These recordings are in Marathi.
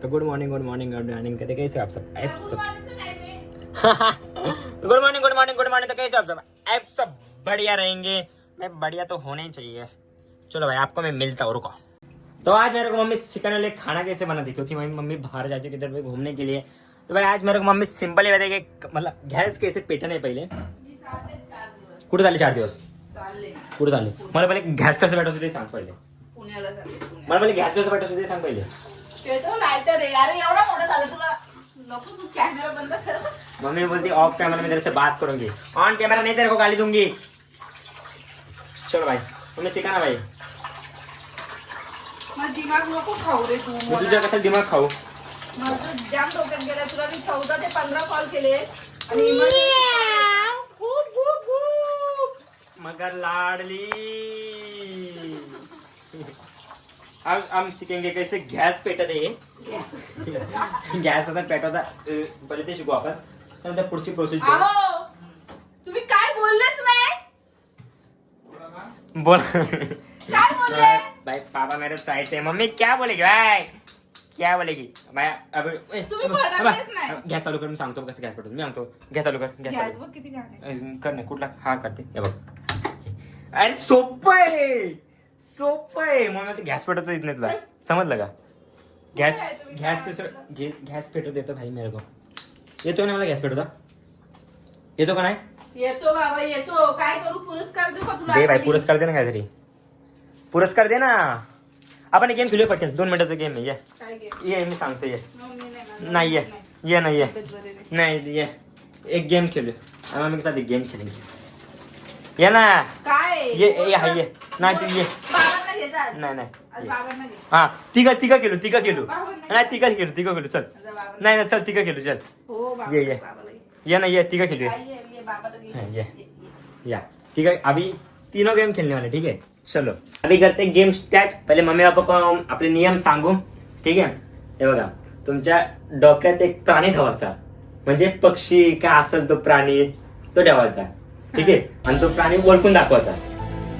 तो गुड मॉर्निंग कहते कैसे आप सब ऐप सब गुड मॉर्निंग तो कैसे आप सब ऐप सब बढ़िया रहेंगे। मैं बढ़िया तो होना ही चाहिए। चलो भाई आपको मैं मिलता हूँ, रुको। तो आज मेरे को मम्मी सिखाने वाले खाना कैसे बनाती, क्योंकि मेरी मम्मी बाहर जाती है किधर पे घूमने के लिए। तो भाई आज मेरे को मम्मी सिंपल ही बताएगी, मतलब गॅस कैसे पेटणे पहिले कुठे झाले 4 दिवस कुठे झाले मला पहिले गॅस कसं पेटवतो ते सांग पहिले। पुण्याला चालले मला पहिले गॅस कसं पेटवतो ते सांग पहिले। ते तो लाइटर है यार, एवढा मोठा झाला तुला नको तू कॅमेरा बंद कर। मम्मी बोलती ऑफ कैमरा में तेरे से बात करूंगी, ऑन कैमरा नहीं तेरे को गाली दूंगी। चलो भाई तुम्हें सिखाना भाई। मग दिमाग नको खाऊ रे तू। मी तुझ्या कसं दिमाग खाऊ। माझं जाम डोक्यात गेला, तुला मी 14 ते 15 कॉल केले आणि मगर लाडली। अब हम सीखेंगे कैसे गॅस पेटत आहे। गॅस कसा पेटवता पहिले ते शिकू आपण, त्यानंतर पुढची प्रोसिजर। आहो तुम्ही काय बोललेच नाही। बोल काय बोलले भाई पापा मेरे साइड से। मम्मी क्या बोलेगी भाई, क्या बोलेगी भाई। अब तुम्ही पडतच नाही। गॅस चालू कर, मी सांगतो कसं गॅस पेटवतो। मी सांगतो गॅस चालू कर, गॅस गॅस चालू बघ किती घाण कर नाही कुठला हा करते हे बघ। अरे सोपं आहे मग ते गॅस पेटवता येत नाही तुला, समजलं का। गॅस पेटवता येतो भाई मेरे को। येतो ना मला गॅस पेटवता, येतो का नाही येतो बाबा येतो। काय करू, पुरस्कार देऊ का तुला। दे भाई पुरस्कार दे ना, काहीतरी पुरस्कार दे ना। आपण गेम खेळूया पटकन, 2 मिनिटाचा गेम आहे। काय घे ये मी सांगतो ये मम्मी नहीं ये ये नहीं ये तब्येत बरी नाही। नहीं ये एक गेम खेलो। हम मम्मी के साथ एक गेम खेलेंगे। ये ना काय ये है नहीं तो ये बाबांना घेतात नहीं आज बाबांना घे। हाँ तिका खेलो नहीं तिका खेलो चल। आज बाबांना नहीं चल तिका खेलो चल। हो बाबा ये बाबाला घे। ये ना ये तिका खेलो ये बाबाला घे। हाँ, ये। या ठीक है, अभी तीनों गेम खेलने वाले, ठीक है। चलो अभी करते हैं गेम स्टार्ट। पहिले मम्मी पापा को आपले नियम सांगू, ठीक आहे। हे बघा तुमच्या डोक्यात एक प्राणी ठेवायचा, म्हणजे पक्षी काय असेल तो प्राणी तो ठेवायचा, ठीक आहे। आणि तो प्राणी ओळखून दाखवायचा।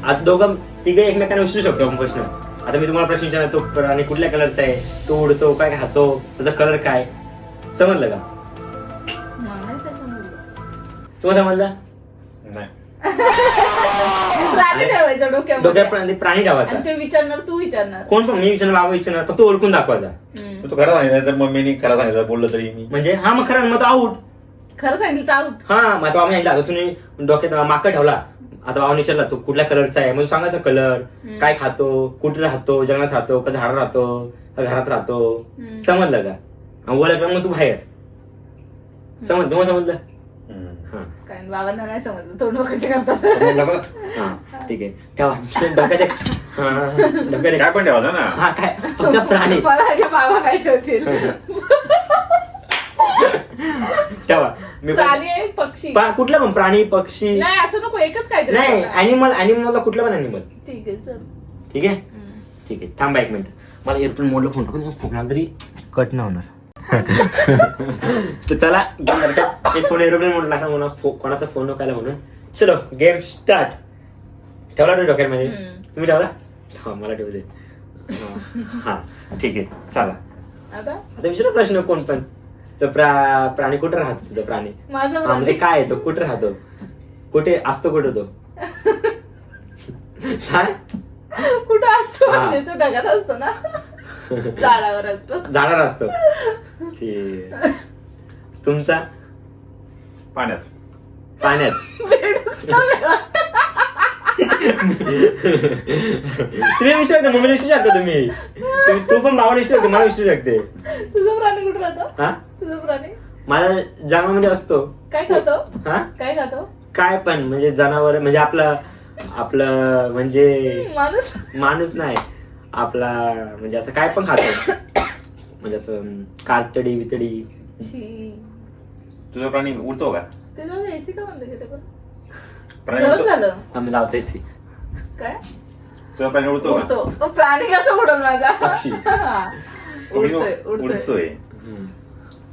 आता दोघं तिघे एकमेकांना विचारू शकतो आपण प्रश्न। आता मी तुम्हाला प्रश्न विचारणार, तो प्राणी कुठल्या कलरचा आहे, तो उडतो काय खातो, त्याचा कलर काय, समजलं का मला काय समजलं? तुम्हाला समजलं नाही प्राणी ठेवायचं डोक्यामध्ये डोक्यात प्राणी ठेवायचा। आणि ते विचारणार तू विचारणार कोण पण, मी विचारणार बाबा विचारणार, फक्त ओळखून दाखवायचा। हम्म. तू खरं सांगितलं तर मम्मीने खरं सांगितलं बोललं तरी मी म्हणजे हा मग खरं मग तो आऊट। खरं सांगितलं तर आऊट. हा मग बाबा आता तुम्ही डोक्यात माकड ठेवला, आता बाबा विचारला तो कुठल्या कलरचा आहे, मग सांगायचा कलर, काय खातो, कुठे राहतो, जंगलात राहतो का झाडात राहतो का घरात राहतो, समजलं का। ओळखलं मग तू बाहेर, तुम्हाला समजलं। हा काय बाबांना नाही समजलं, तोंड कसे करतात. हा ठीक आहे, ठेवा डोक्यात डोक्यात काय पण ठेवायचं ना. हा काय फक्त प्राणी मला माझ्या बाबा काय ठेवतील. ठेवा मी प्राणी आहे पक्षी कुठला पण प्राणी पक्षी नाही, असं नको एकच काहीतरी. नाही ॲनिमल कुठला पण ॲनिमल, ठीक आहे चल. ठीक आहे ठीक आहे। थांबा एक मिनिट, मला एअरप्लेन मोडला फोन टाकून फोन तरी कट नाही होणार। तर चला एक फोन एरोप्लेन मोड लागला म्हणून कोणाचा फोन नकायला म्हणून। चलो गेम स्टार्ट। ठेवला तो डोक्यामध्ये, तुम्ही ठेवला, हा मला ठेवू दे। हा ठीक आहे चला आता विचारा प्रश्न कोण पण। तो प्राणी कुठे राहतो, तुझा प्राणी माझा म्हणजे काय आहे, तो कुठे राहतो, कुठे असतो, कुठे तो सांग। कुठं असतो म्हणजे तो ढगात असतो ना, झाडावर असतो. झाडावर असतो, ठीक। तुमचा पाण्यात पाण्यात तुम्ही विचारता, मम्मीला विचारू शकता तुम्ही, तू पण बाबाला विचारू शकते, मला विचारू शकते। तुझा प्राणी कुठं राहतो, हा तुझा प्राणी माझा जंगलामध्ये असतो। काय खातो, हा काय खातो, काय पण म्हणजे जनावर, म्हणजे आपलं म्हणजे माणूस नाही, आपला म्हणजे असं काय पण खातो, म्हणजे असं कातडी वितडी। तुझा प्राणी उडतो का? ते जाऊ एसी का बंद केलं पण प्राणी गरम उडतो? झालं आम्ही लावतो एसी। काय तुझा प्राणी उडतो का? उडतो. प्राणी कसं उडल माझा, पक्षी. हा. उडतोय उडतोय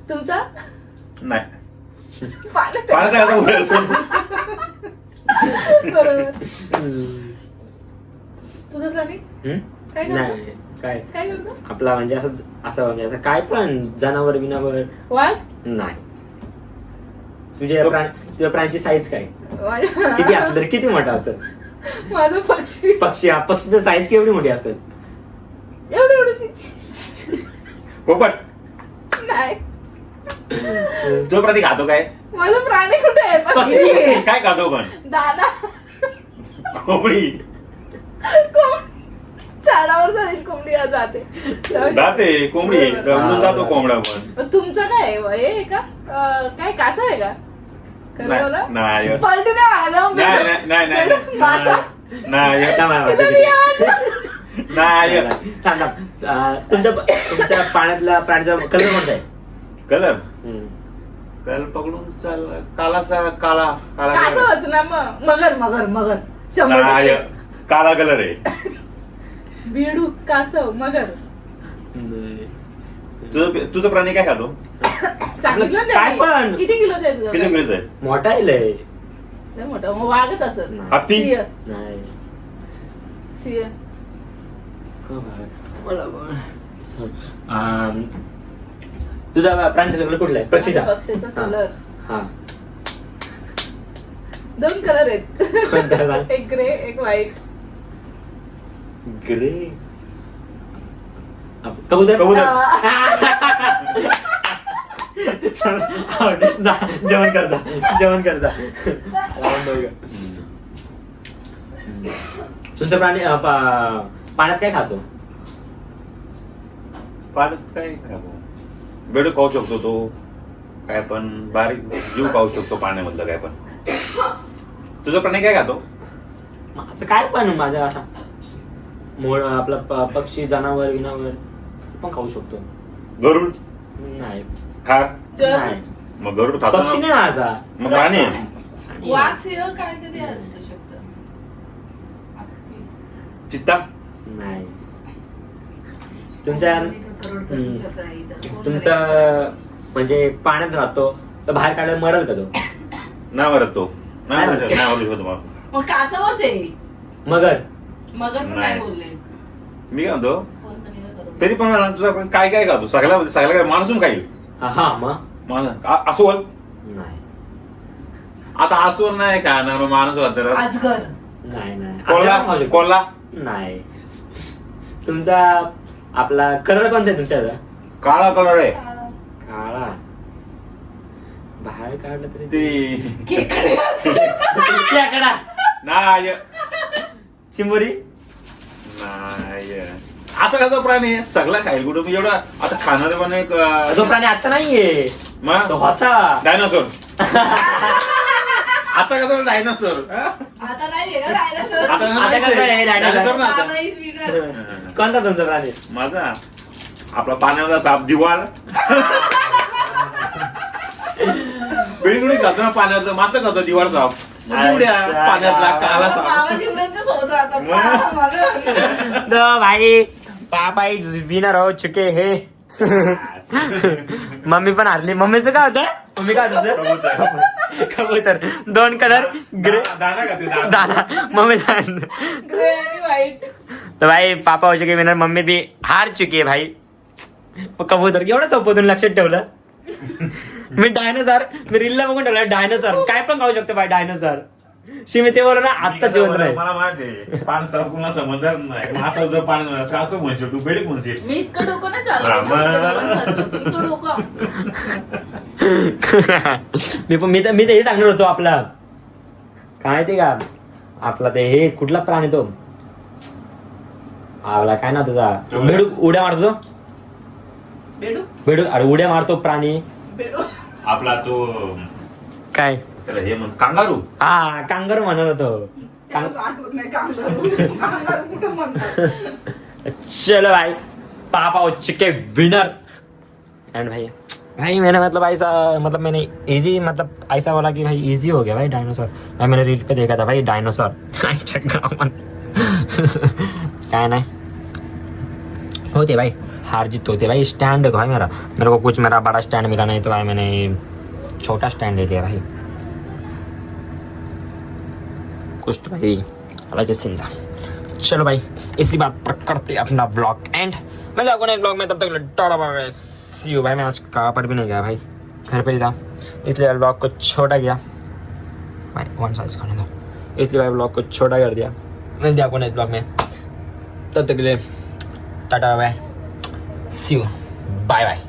तुमचा नाही पाण्यात पाण्यात आता उडतो. बरोबर. तुझा प्राणी काय खातो? नाही काय काय करतो आपला म्हणजे असं म्हणजे आता काय पण जनावर बिनावर वाघ नाही. तुझ्या प्राण्याची साईज काय माझ्या- किती असेल तर किती मोठा असेल? माझा पक्षी पक्षी हा पक्षीचं साईज केवढी मोठी असेल? एवढी एवढी पोपट. नाही तो प्राणी खातो काय? माझा प्राणी कुठे आहे पक्षी पक्षी. काय खातो पण? दादा कोंबडी. झाडावर जाईल कोंबडी आज जाते जाते कोंबडी उडून जातो कोंबडा पण. तुमचं काय हे आहे का काय कासव आहे का खरं नाही, बोला? नाही. पलटी नाही मारा जाऊन नाही, नाही, नाही, नाही, बेडूक, मासा नाही. नाही आता मला तिला वाटतं मी की- आज- नाही. थांब, थांब. तुमच्या पाण्यातला प्राण्याचा कलर कोणता आहे? कलर हम्म. कलर पकडून चाल कालासा काला काला कलर. कासवच ना मग मगर मगर मगर नाही, 100% काला कलर आहे. बेडूक कासव मगर तुझं प्राणी काय खातो? सांगितलं ना काय त्यांनी. पण? किती किलोचं आहे तुझं किती किलोचं आहे? मोठा आहे लय. लय मोठा मग वाघच असत हत्ती? सिंह नाही. सिंह तुझा प्राण्याचा कलर कुठला आहे? पक्षीचा. पक्षीचा हा. कलर हा. 2 कलर आहेत कोणता सांग? एक ग्रे एक व्हाईट ग्रे. कबूतर. कबूतर. जा जेवण कर जा जेवण कर जा. लावून बघ. तुमचा प्राणी पाण्यात काय खातो? पाण्यात काय खातो? बेडूक खाऊ शकतो तो. काय पण बारीक जीव खाऊ शकतो पाण्यामधलं काय पण. तुझा प्राणी काय खातो? माझं काय पण माझा असा मोळ आपला पक्षी जनावर विनावर पण खाऊ शकतो. गरुड नाही खा. नाही मग गरुड खातो पक्षी ना. नाही माझा. मग प्राणी आहे. आणि- वाघ सिंह काहीतरी असू शकतं चित्ता. नाही. तुमचं म्हणजे पाण्यात राहतो तर बाहेर काढायला मरल का तो? नाही मरत तो. नाही मरू शकत, नाही मरू शकत मग. मग कासवच आहे मगर. मगर पण नाही. नाही बोलले मी काय म्हणतो कोण म्हणे का करू? तरी पण मला तुझा प्राणी काय काय खातो? सगळ्या काय माणूस खाईल. हा मग माणूस अस्वल. नाही आता अस्वल नाही खाणार मग माणूस होता. अजगर नाही नाही कोल्हा आता खाऊ शकतो. कोल्हा. नाही. तुमचा आपला कलर कोणता आहे तुमच्या? काळा कलर आहे. काळा. बाहेर काढलं तरी ते खेकडे असं. खेकडा. नाही चिंबोरी. नाही असं कसं प्राणी आहे? सगळा खाईल कुठं मी एवढा आता खाणार पण एक तो प्राणी आता नाहीये तो मग होता. डायनासोर. आता कसं डायनासोर. आता नाही आहे ना डायनासोर. आता आता कसं आहे डायनासोर? डायनासोर ना आता. मामा is winner. कोणता तुमचा प्राणी? माझा आपला पाण्याचा साप दिवाळ. बिळगुडी खातो ना पाण्याचं मासं खातो दिवाळ साप. उड्या पाण्यातला काला साप. मामा जीवनांच्या सोबत राहतात मग? मला- तो भाई पापा इज विनर हो चुके हे. मम्मी पण हारली. मम्मीचं काय होतं? मम्मी काय होतं? कबूतर. 2 कलर ग्रे दाना खाते दाना. दाना. मम्मी ग्रे आणि व्हाईट तो भाई पापा हो चुके विनर. मम्मी भी हार चुकी है भाई. कबूतर एवढं सोपं लक्षात ठेवलं. मी डायनोसॉर मी रीलला बघून ठेवलं डायनोसॉर काय पण खाऊ शकतो भाई डायनोसॉर. शिमी ते बोल ना आता जेवण नाही. मला माहिती आहे पान साप कुणा संबंध नाही. असं जर पाणी असं म्हणशील तू बेडीक म्हणशील. मी इतकं डोकं नाही चालत रामा. तुमचं डोकं मी तर हे सांगणार होतो आपला काय माहिती का आपला ते हे कुठला प्राणी तो आपला काय ना तुझा बेडूक उड्या मारतो तो. बेडूक बेडूक अरे उड्या मारतो प्राणी बेडूक आपला तो काय त्याला हे म्हणतो कांगारू. हा कांगर म्हणत होतो. त्यालाच आठवत नाही कांगारू. कांगारू कुठं म्हणतात. चलो भाई पापा हो चुके विनर. एंड भाई भाई मैंने मतलब ऐसा मतलब मैंने इजी मतलब ऐसा बोला कि भाई इजी हो गया भाई डायनासोर. भाई मैंने रील पे देखा था भाई डायनासोर. काय नाही होते भाई हार जीत होते भाई. स्टैंड है भाई मेरे को कुछ मेरा बड़ा स्टैंड मिला नहीं तो भाई मैंने छोटा स्टैंड ले लिया भाई. कुछ तो भाई अलग सिंधा. चलो भाई इसी बात पर करते अपना ब्लॉग एंड मैं आपको नेक्स्ट ब्लॉग में, तब तक tata bye bye see you. भाई मैं आज कहाँ पर भी नहीं गया भाई, घर पे ही था, इसलिए ब्लॉग को छोटा किया भाई, वन साइज करने दो, इसलिए भाई ब्लॉग को छोटा कर दिया। मिलते हैं आपको नेक्स्ट ब्लॉग में, तब तक के लिए tata bye see you bye bye.